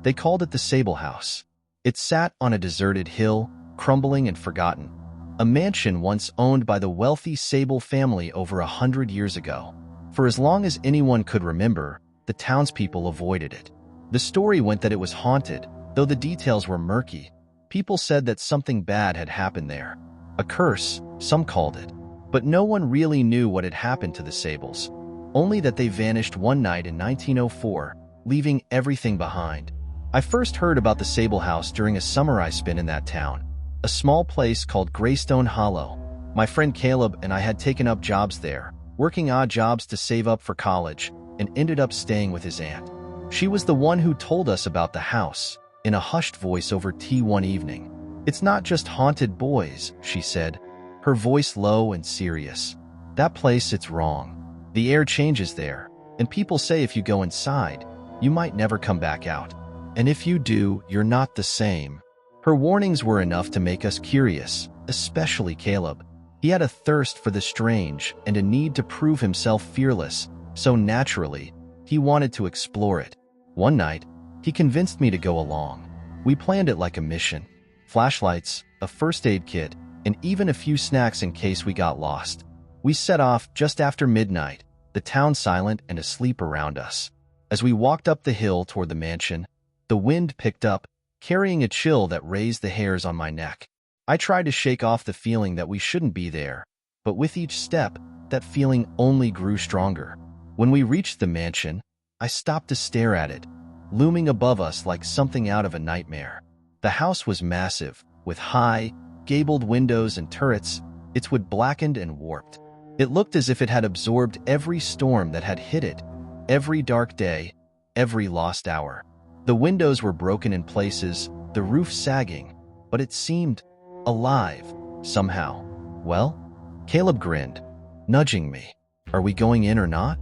They called it the Sable House. It sat on a deserted hill, crumbling and forgotten. A mansion once owned by the wealthy Sable family over 100 years ago. For as long as anyone could remember, the townspeople avoided it. The story went that it was haunted, though the details were murky. People said that something bad had happened there. A curse, some called it. But no one really knew what had happened to the Sables. Only that they vanished one night in 1904, leaving everything behind. I first heard about the Sable House during a summer I spent in that town, a small place called Greystone Hollow. My friend Caleb and I had taken up jobs there, working odd jobs to save up for college, and ended up staying with his aunt. She was the one who told us about the house, in a hushed voice over tea one evening. "It's not just haunted boys," she said, her voice low and serious. "That place, it's wrong. The air changes there, and people say if you go inside, you might never come back out. And if you do, you're not the same." Her warnings were enough to make us curious, especially Caleb. He had a thirst for the strange and a need to prove himself fearless, so naturally, he wanted to explore it. One night, he convinced me to go along. We planned it like a mission. Flashlights, a first aid kit, and even a few snacks in case we got lost. We set off just after midnight, the town silent and asleep around us. As we walked up the hill toward the mansion, the wind picked up, carrying a chill that raised the hairs on my neck. I tried to shake off the feeling that we shouldn't be there, but with each step, that feeling only grew stronger. When we reached the mansion, I stopped to stare at it, looming above us like something out of a nightmare. The house was massive, with high, gabled windows and turrets, its wood blackened and warped. It looked as if it had absorbed every storm that had hit it, every dark day, every lost hour. The windows were broken in places, the roof sagging, but it seemed alive, somehow. "Well?" Caleb grinned, nudging me. "Are we going in or not?"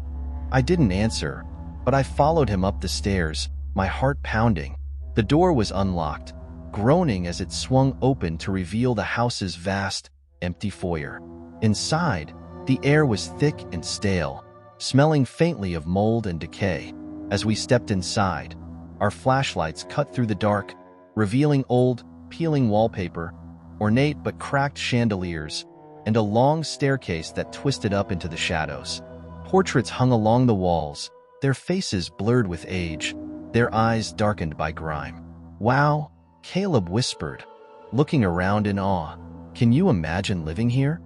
I didn't answer, but I followed him up the stairs, my heart pounding. The door was unlocked, groaning as it swung open to reveal the house's vast, empty foyer. Inside, the air was thick and stale, smelling faintly of mold and decay. As we stepped inside, our flashlights cut through the dark, revealing old, peeling wallpaper, ornate but cracked chandeliers, and a long staircase that twisted up into the shadows. Portraits hung along the walls, their faces blurred with age, their eyes darkened by grime. "Wow," Caleb whispered, looking around in awe. "Can you imagine living here?"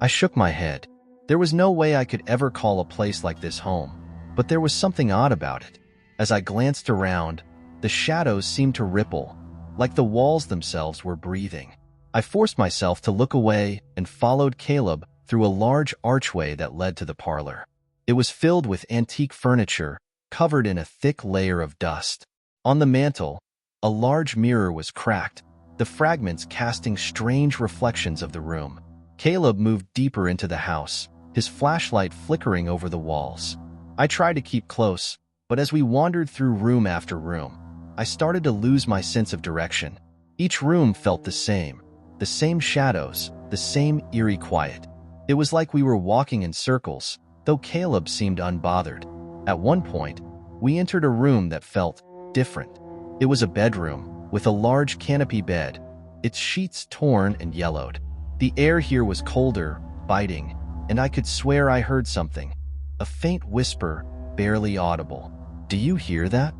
I shook my head. There was no way I could ever call a place like this home, but there was something odd about it. As I glanced around, the shadows seemed to ripple, like the walls themselves were breathing. I forced myself to look away and followed Caleb through a large archway that led to the parlor. It was filled with antique furniture, covered in a thick layer of dust. On the mantel, a large mirror was cracked, the fragments casting strange reflections of the room. Caleb moved deeper into the house, his flashlight flickering over the walls. I tried to keep close, but as we wandered through room after room, I started to lose my sense of direction. Each room felt the same shadows, the same eerie quiet. It was like we were walking in circles, though Caleb seemed unbothered. At one point, we entered a room that felt different. It was a bedroom, with a large canopy bed, its sheets torn and yellowed. The air here was colder, biting, and I could swear I heard something. A faint whisper, barely audible. "Do you hear that?"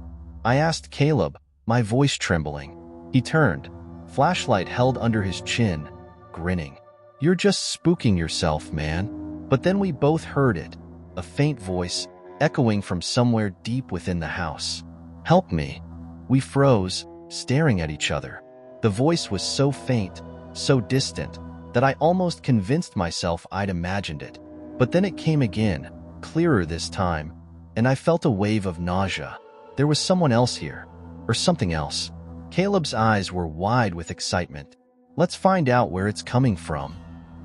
I asked Caleb, my voice trembling. He turned, flashlight held under his chin, grinning. "You're just spooking yourself, man." But then we both heard it, a faint voice, echoing from somewhere deep within the house. "Help me." We froze, staring at each other. The voice was so faint, so distant, that I almost convinced myself I'd imagined it. But then it came again, clearer this time, and I felt a wave of nausea. There was someone else here, or something else. Caleb's eyes were wide with excitement. "Let's find out where it's coming from."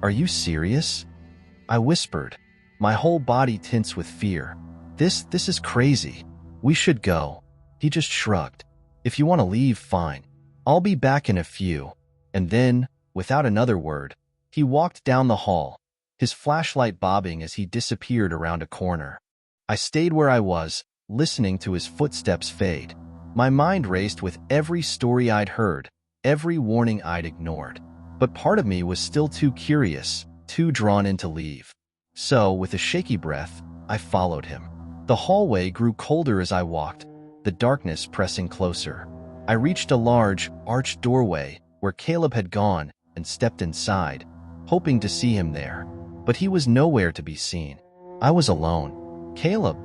"Are you serious?" I whispered, my whole body tense with fear. This is crazy. We should go." He just shrugged. "If you want to leave, fine. I'll be back in a few." And then, without another word, he walked down the hall, his flashlight bobbing as he disappeared around a corner. I stayed where I was, listening to his footsteps fade. My mind raced with every story I'd heard, every warning I'd ignored. But part of me was still too curious, too drawn in to leave. So, with a shaky breath, I followed him. The hallway grew colder as I walked, the darkness pressing closer. I reached a large, arched doorway where Caleb had gone and stepped inside, hoping to see him there. But he was nowhere to be seen. I was alone. "Caleb,"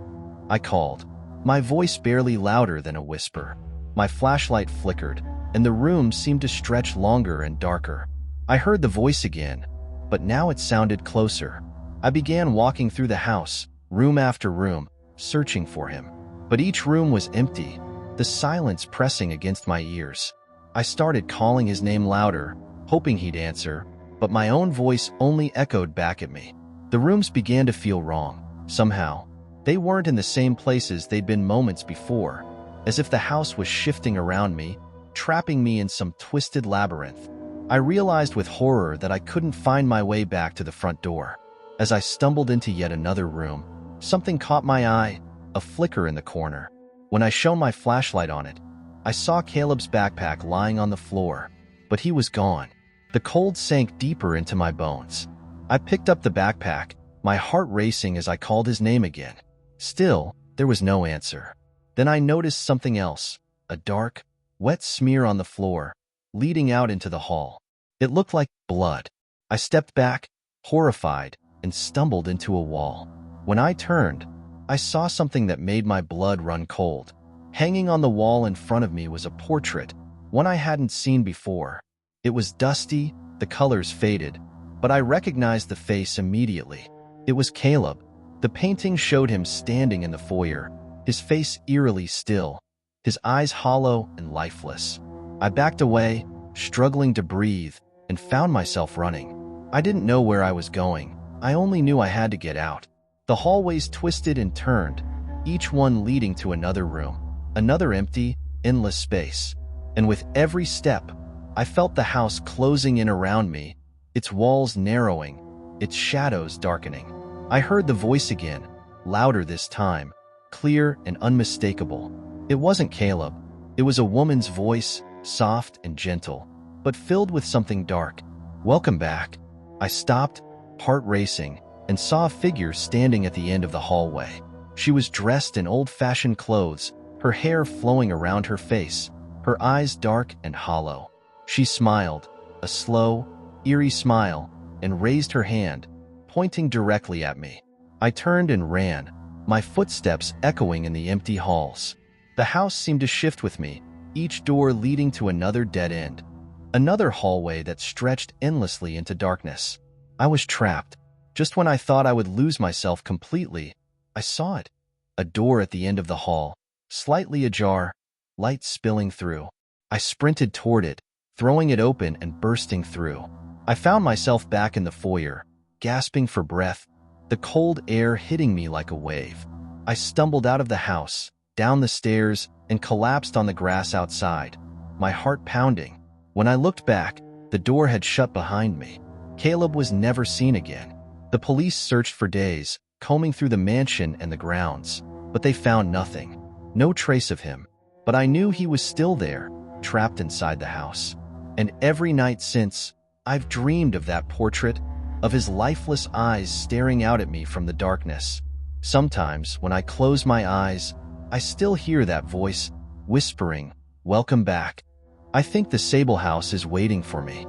I called, my voice barely louder than a whisper. My flashlight flickered, and the room seemed to stretch longer and darker. I heard the voice again, but now it sounded closer. I began walking through the house, room after room, searching for him. But each room was empty, the silence pressing against my ears. I started calling his name louder, hoping he'd answer, but my own voice only echoed back at me. The rooms began to feel wrong. Somehow, they weren't in the same places they'd been moments before, as if the house was shifting around me, trapping me in some twisted labyrinth. I realized with horror that I couldn't find my way back to the front door. As I stumbled into yet another room, something caught my eye, a flicker in the corner. When I shone my flashlight on it, I saw Caleb's backpack lying on the floor, but he was gone. The cold sank deeper into my bones. I picked up the backpack, my heart racing as I called his name again. Still, there was no answer. Then I noticed something else, a dark, wet smear on the floor, leading out into the hall. It looked like blood. I stepped back, horrified, and stumbled into a wall. When I turned, I saw something that made my blood run cold. Hanging on the wall in front of me was a portrait, one I hadn't seen before. It was dusty, the colors faded, but I recognized the face immediately. It was Caleb. The painting showed him standing in the foyer, his face eerily still, his eyes hollow and lifeless. I backed away, struggling to breathe, and found myself running. I didn't know where I was going. I only knew I had to get out. The hallways twisted and turned, each one leading to another room, another empty, endless space. And with every step, I felt the house closing in around me, its walls narrowing, its shadows darkening. I heard the voice again, louder this time, clear and unmistakable. It wasn't Caleb. It was a woman's voice, soft and gentle, but filled with something dark. "Welcome back." I stopped, heart racing, and saw a figure standing at the end of the hallway. She was dressed in old-fashioned clothes, her hair flowing around her face, her eyes dark and hollow. She smiled, a slow, eerie smile, and raised her hand, pointing directly at me. I turned and ran, my footsteps echoing in the empty halls. The house seemed to shift with me, each door leading to another dead end, another hallway that stretched endlessly into darkness. I was trapped. Just when I thought I would lose myself completely, I saw it. A door at the end of the hall, slightly ajar, light spilling through. I sprinted toward it, throwing it open and bursting through. I found myself back in the foyer, gasping for breath, the cold air hitting me like a wave. I stumbled out of the house, down the stairs, and collapsed on the grass outside, my heart pounding. When I looked back, the door had shut behind me. Caleb was never seen again. The police searched for days, combing through the mansion and the grounds, but they found nothing. No trace of him. But I knew he was still there, trapped inside the house. And every night since, I've dreamed of that portrait, of his lifeless eyes staring out at me from the darkness. Sometimes, when I close my eyes, I still hear that voice, whispering, "Welcome back." I think the Sable house is waiting for me.